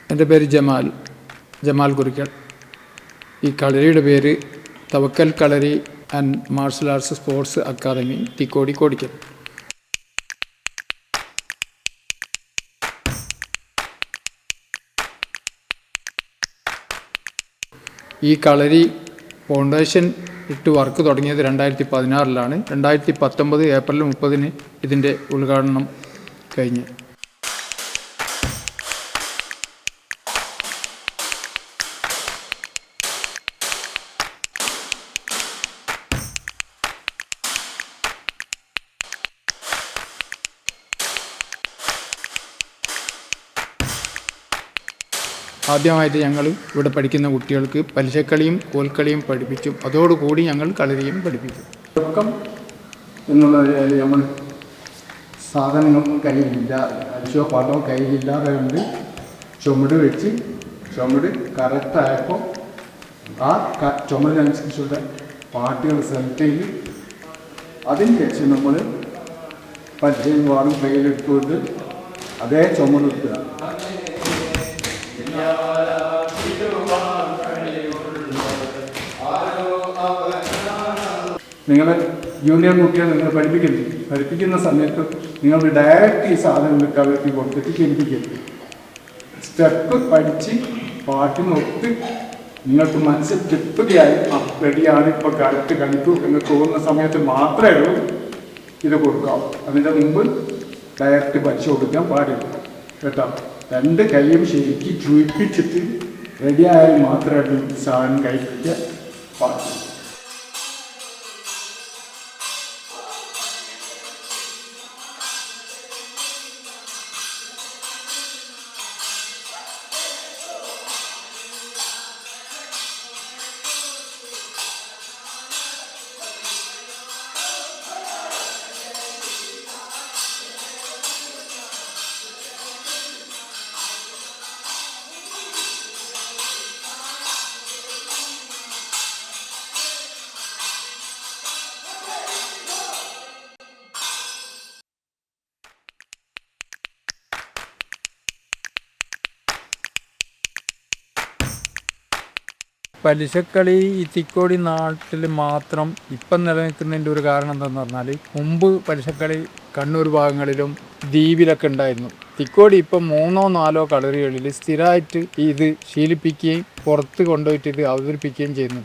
എൻ്റെ പേര് ജമാൽ കുറിക്കൽ. ഈ കളരിയുടെ പേര് Thavakkal Kalari and martial arts sports academy, Thikkodi, Kodikkal. ഈ കളരി ഫൗണ്ടേഷൻ ഇട്ട് വർക്ക് തുടങ്ങിയത് 2016-ലാണ്. 2019 ഏപ്രിൽ 30-ന് ഇതിൻ്റെ ഉദ്ഘാടനം കഴിഞ്ഞു. ആദ്യമായിട്ട് ഞങ്ങൾ ഇവിടെ പഠിക്കുന്ന കുട്ടികൾക്ക് പലിശക്കളിയും കോൽക്കളിയും പഠിപ്പിച്ചു. അതോടുകൂടി ഞങ്ങൾ കളരിയും പഠിപ്പിച്ചു. തുടക്കം എന്നുള്ള നമ്മൾ സാധനങ്ങളൊന്നും കയ്യിലില്ല, അരിശോ പാട്ടോ കയ്യിലില്ലാതെ കൊണ്ട് ചുമട് വെച്ച് ചുമട് കറക്റ്റായപ്പോൾ ആ ചുമടിനനുസരിച്ചുള്ള പാട്ടുകൾ സെലക്ട് ചെയ്ത് അതിന് ശേഷം നമ്മൾ പലിശയും വാടും കയ്യിലെടുത്തുകൊണ്ട് അതേ ചുമടെടുക്കുക. നിങ്ങളെ ജൂനിയർ കുട്ടികൾ നിങ്ങൾ പഠിപ്പിക്കുന്ന സമയത്ത് നിങ്ങൾ ഡയറക്റ്റ് ഈ സാധനം അവർക്ക് കൊടുത്തിട്ട് കേൾപ്പിക്കരുത്. സ്റ്റെപ്പ് പഠിച്ച് പാട്ടിനൊത്ത് നിങ്ങൾക്ക് മനസ്സിൽ തൃപ്തിയായി റെഡിയാണ്, ഇപ്പോൾ കറക്റ്റ് കളിക്കൂ എന്ന് തോന്നുന്ന സമയത്ത് മാത്രമേ ഉള്ളൂ ഇത് കൊടുക്കാം. അതിൻ്റെ മുമ്പ് ഡയറക്റ്റ് പഠിച്ചു കൊടുക്കാൻ പാടില്ല കേട്ടോ. രണ്ട് കൈയും ശരിക്ക് ചുയിപ്പിച്ചിട്ട് റെഡിയായാൽ മാത്രമേ സാധനം കഴിക്കാൻ പാടില്ല. പലിശക്കളി ഈ തിക്കോടി നാട്ടിൽ മാത്രം ഇപ്പം നിലനിൽക്കുന്നതിൻ്റെ ഒരു കാരണം എന്താണെന്ന് പറഞ്ഞാൽ, മുമ്പ് പലിശക്കളി കണ്ണൂർ ഭാഗങ്ങളിലും ദ്വീപിലൊക്കെ ഉണ്ടായിരുന്നു. തിക്കോടി ഇപ്പം 3-4 കളരികളിൽ സ്ഥിരമായിട്ട് ഇത് ശീലിപ്പിക്കുകയും പുറത്ത് കൊണ്ടുപോയിട്ട് ഇത് അവതരിപ്പിക്കുകയും ചെയ്യുന്നു.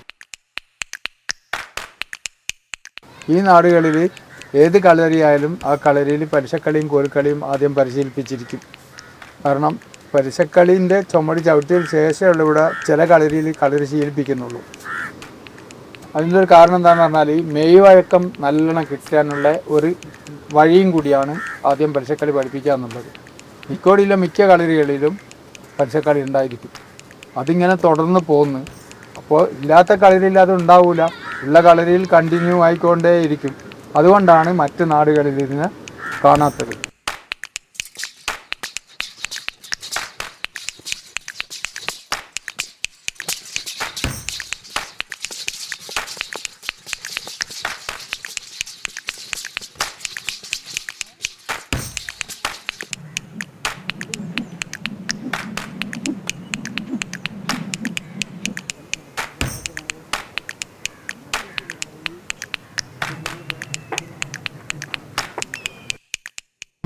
ഈ നാടുകളിൽ ഏത് കളരിയായാലും ആ കളരിയിൽ പലിശക്കളിയും കോൽക്കളിയും ആദ്യം പരിശീലിപ്പിച്ചിരിക്കും. കാരണം പലിശക്കളീൻ്റെ ചുമട് ചവിട്ടിയതിന് ശേഷമുള്ള ഇവിടെ ചില കളരിയിൽ കളരി ശീലിപ്പിക്കുന്നുള്ളൂ. അതിൻ്റെ ഒരു കാരണം എന്താണെന്ന് പറഞ്ഞാൽ, മെയ് വഴക്കം നല്ലോണം കിട്ടാനുള്ള ഒരു വഴിയും കൂടിയാണ് ആദ്യം പലിശക്കളി പഠിപ്പിക്കുക എന്നുള്ളത്. തിക്കോടിയിലെ മിക്ക കളരികളിലും പലിശക്കളി ഉണ്ടായിരിക്കും. അതിങ്ങനെ തുടർന്ന് പോകുന്നു. അപ്പോൾ ഇല്ലാത്ത കളരിയിൽ അത് ഉണ്ടാവില്ല, ഉള്ള കളരിയിൽ കണ്ടിന്യൂ ആയിക്കൊണ്ടേയിരിക്കും. അതുകൊണ്ടാണ് മറ്റ് നാടുകളിൽ ഇതിനെ കാണാത്തത്.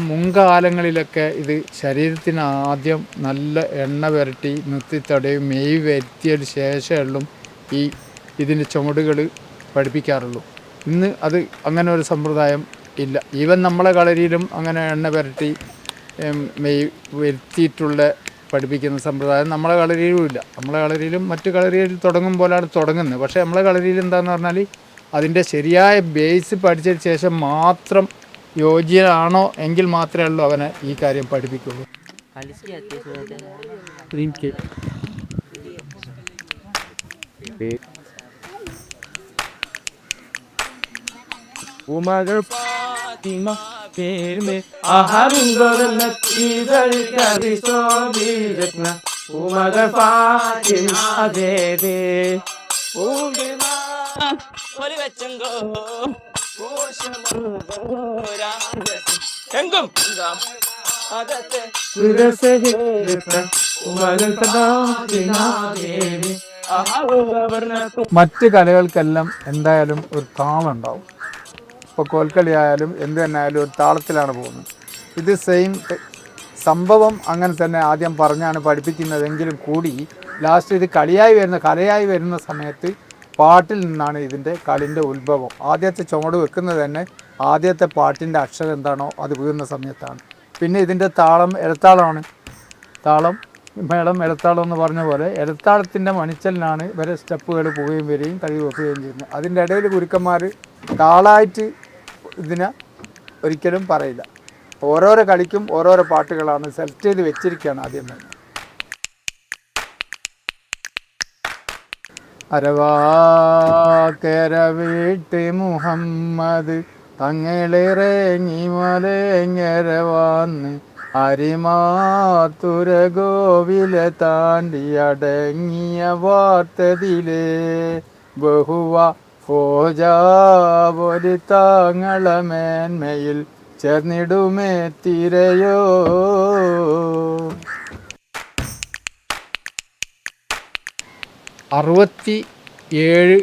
മുൻകാലങ്ങളിലൊക്കെ ഇത് ശരീരത്തിന് ആദ്യം നല്ല എണ്ണ പുരട്ടി നിർത്തിത്തടയും മെയ് വരുത്തിയതിന് ശേഷമുള്ളൂ ഇതിൻ്റെ ചുമടുകൾ പഠിപ്പിക്കാറുള്ളൂ. ഇന്ന് അത് അങ്ങനെ ഒരു സമ്പ്രദായം ഇല്ല. ഈവൻ നമ്മളെ കളരിയിലും അങ്ങനെ എണ്ണ പുരട്ടി മെയ് വരുത്തിയിട്ടുള്ള പഠിപ്പിക്കുന്ന സമ്പ്രദായം നമ്മളെ കളരിയിലും ഇല്ല. നമ്മളെ കളരിയിലും മറ്റു കളരിയിൽ തുടങ്ങും പോലാണ് തുടങ്ങുന്നത്. പക്ഷേ നമ്മളെ കളരിയിൽ എന്താണെന്ന് പറഞ്ഞാൽ, അതിൻ്റെ ശരിയായ ബേസ് പഠിച്ചതിന് ശേഷം മാത്രം യോഗ്യനാണോ എങ്കിൽ മാത്രമേ ഉള്ളൂ അവനെ ഈ കാര്യം പഠിപ്പിക്കുള്ളൂ. उमर फातिमा फिर में आहंगर नतीजर कभी सो भी रखना उमर फातिमा दे दे उमर ഒരു വെച്ചങ്കോ കോശമോരാ എങ്കും അതത്തെ സുരസഹേത്ര ഉമകൾ ഫാത്തിമ ബേബി ആഹാ മറ്റ് കലകൾക്കെല്ലാം എന്തായാലും ഒരു താളം ഉണ്ടാവും. ഇപ്പോൾ കോൽക്കളി ആയാലും എന്ത് തന്നെ ആയാലും ഒരു താളത്തിലാണ് പോകുന്നത്. ഇത് സെയിം സംഭവം അങ്ങനെ തന്നെ ആദ്യം പറഞ്ഞാണ് പഠിപ്പിക്കുന്നതെങ്കിലും കൂടി ലാസ്റ്റ് ഇത് കലയായി വരുന്ന സമയത്ത് പാട്ടിൽ നിന്നാണ് ഇതിൻ്റെ കളിൻ്റെ ഉത്ഭവം. ആദ്യത്തെ ചുവട് വെക്കുന്നത് തന്നെ ആദ്യത്തെ പാട്ടിൻ്റെ അക്ഷരം എന്താണോ അത് വീഴുന്ന സമയത്താണ്. പിന്നെ ഇതിൻ്റെ താളം ഇടത്താളമാണ്. താളം മേളം ഇടത്താളം എന്ന് പറഞ്ഞ പോലെ ഇടത്താളത്തിൻ്റെ മണിച്ചലിനാണ് ഇവരെ സ്റ്റെപ്പുകൾ പോവുകയും വരികയും കളി വെക്കുകയും ചെയ്യുന്നത്. അതിൻ്റെ ഇടയിൽ ഗുരുക്കന്മാർ താളായിട്ട് ഇതിനെ ഒരിക്കലും പറയില്ല. ഓരോരോ കളിക്കും ഓരോരോ പാട്ടുകളാണ് സെലക്ട് ചെയ്ത് വെച്ചിരിക്കുകയാണ് ആദ്യം തന്നെ. അരവാക്കര വീട്ട് മുഹമ്മദ് തങ്ങളിറങ്ങി മലങ്ങര വന്ന് അരിമാത്തുര ഗോവില താണ്ടി അടങ്ങിയ വാർത്തതിലേ ബഹുവ ഫോജാവൊലി താങ്ങള മേന്മയിൽ ചേർന്നിടുമേ തിരയോ. 67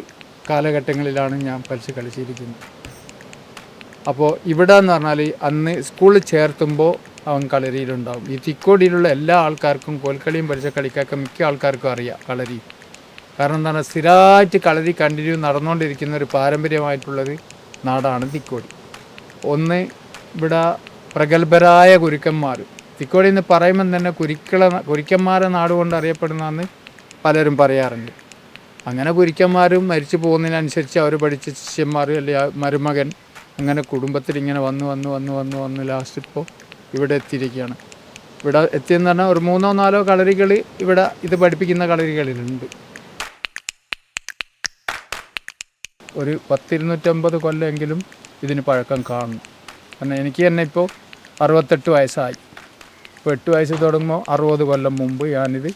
കാലഘട്ടങ്ങളിലാണ് ഞാൻ പരിശ കളിച്ചിരിക്കുന്നത്. അപ്പോൾ ഇവിടെ എന്ന് പറഞ്ഞാൽ അന്ന് സ്കൂളിൽ ചേർത്തുമ്പോൾ അവൻ കളരിയിലുണ്ടാവും. ഈ തിക്കോടിയിലുള്ള എല്ലാ ആൾക്കാർക്കും കോൽക്കളിയും പരിശക്കളിക്കൊക്കെ മിക്ക ആൾക്കാർക്കും അറിയാം കളരി. കാരണം എന്താണ്, സ്ഥിരമായിട്ട് കളരി കണ്ടിന്യൂ നടന്നുകൊണ്ടിരിക്കുന്ന ഒരു പാരമ്പര്യമായിട്ടുള്ളൊരു നാടാണ് തിക്കോടി. ഒന്ന് ഇവിടെ പ്രഗത്ഭരായ ഗുരുക്കന്മാർ, തിക്കോടി എന്ന് പറയുമ്പം തന്നെ കുരിക്കന്മാരെ നാടുകൊണ്ട് അറിയപ്പെടുന്നതെന്ന് പലരും പറയാറുണ്ട്. അങ്ങനെ ഗുരുക്കന്മാരും മരിച്ചു പോകുന്നതിനനുസരിച്ച് അവർ പഠിച്ച ശിഷ്യന്മാർ അല്ലെങ്കിൽ മരുമകൻ അങ്ങനെ കുടുംബത്തിൽ ഇങ്ങനെ വന്ന് ലാസ്റ്റ് ഇപ്പോൾ ഇവിടെ എത്തിയിരിക്കുകയാണ്. ഇവിടെ എത്തിയെന്ന് പറഞ്ഞാൽ ഒരു 3-4 കളരികൾ ഇവിടെ ഇത് പഠിപ്പിക്കുന്ന കളരികളിലുണ്ട്. ഒരു 10-250 കൊല്ലമെങ്കിലും ഇതിന് പഴക്കം കാണും. കാരണം എനിക്ക് തന്നെ ഇപ്പോൾ 68 വയസ്സായി. ഇപ്പോൾ 8 വയസ്സ് തുടങ്ങുമ്പോൾ 60 കൊല്ലം മുമ്പ് ഞാനിത്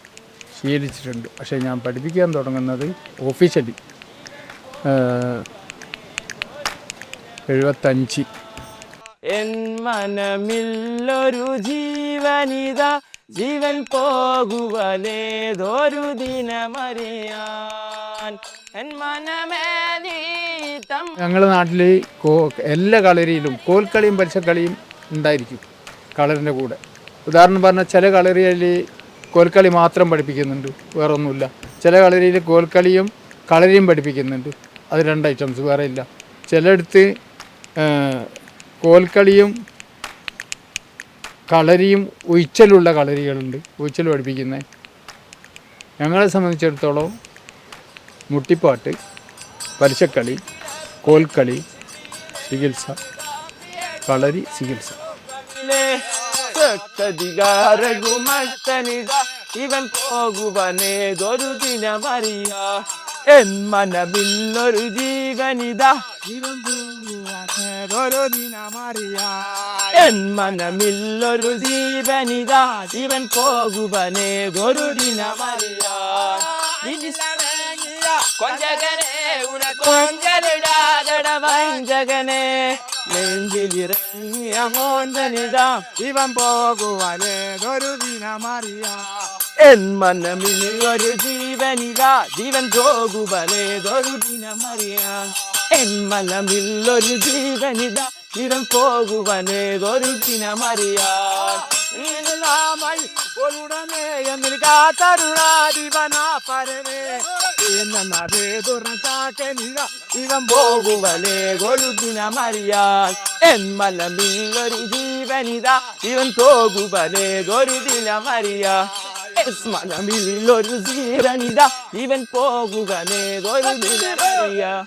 ശീലിച്ചിട്ടുണ്ട്. പക്ഷേ ഞാൻ പഠിപ്പിക്കാൻ തുടങ്ങുന്നത് ഓഫീഷ്യലി 75. എൻ മനമില്ലൊരു ജീവനിതാ ജീവൻ പോകുവലേതൊരു ദിനമറിയാൻ എൻ മനമേ നീ ഞങ്ങളുടെ നാട്ടിൽ എല്ലാ കളരിയിലും കോൽക്കളിയും പരിശക്കളിയും ഉണ്ടായിരിക്കും കളറിൻ്റെ കൂടെ. ഉദാഹരണം പറഞ്ഞാൽ ചില കളരിയിൽ കോൽക്കളി മാത്രം പഠിപ്പിക്കുന്നുണ്ട്, വേറൊന്നുമില്ല. ചില കളരിയിൽ കോൽക്കളിയും കളരിയും പഠിപ്പിക്കുന്നുണ്ട്, അത് 2 ഐറ്റംസ്, വേറെ ഇല്ല. ചിലയിടത്ത് കോൽക്കളിയും കളരിയും ഉയ്ച്ചലുള്ള കളരികളുണ്ട്, ഉയ്ച്ചൽ പഠിപ്പിക്കുന്നത്. ഞങ്ങളെ സംബന്ധിച്ചിടത്തോളം മുട്ടിപ്പാട്ട്, പരിശക്കളി, കോൽക്കളി, ചികിത്സ, കളരി, ചികിത്സ. ഇവൻ പോകുവനേതൊരു ദിനമറിയ എൻ മനമില്ലൊരു ജീവനിതാ ഇവൻ പോകുവനേതൊരു ദിനമറിയ എൻ മനമില്ലൊരു ജീവനിതാ ഇവൻ പോകുവനേതൊരു ദിനമറിയ കൊഞ്ചകനെ കൊഞ്ചലിടാതട വഞ്ചകനെ നെഞ്ചിലിറങ്ങിയ മോന്തനിതാ ഇവൻ പോകുവനേതൊരു ദിനമറിയ എൻ മനമില്ലൊരു ജീവനിതാ ജീവൻ പോകുവനേതൊരു ദിനമറിയാൻ എൻ മനമില്ലൊരു ജീവനിതാ ജീവൻ പോകുവനേതൊരു ദിനമറിയാൻ ഉടനെ എന്നിൽ കാത്തരുണാധിപനാ പരനെ ഇവൻ പോകുവനേതൊരു ദിനമറിയാൻ എൻ മനമില്ലൊരു ജീവനിതാ ഇവൻ പോകുവനേതൊരു ദിനമറിയാൻ മനമില്ലൊരു ജീവനിതാ ഇവൻ പോകുവനേതൊരു ദിനമറിയാൻ.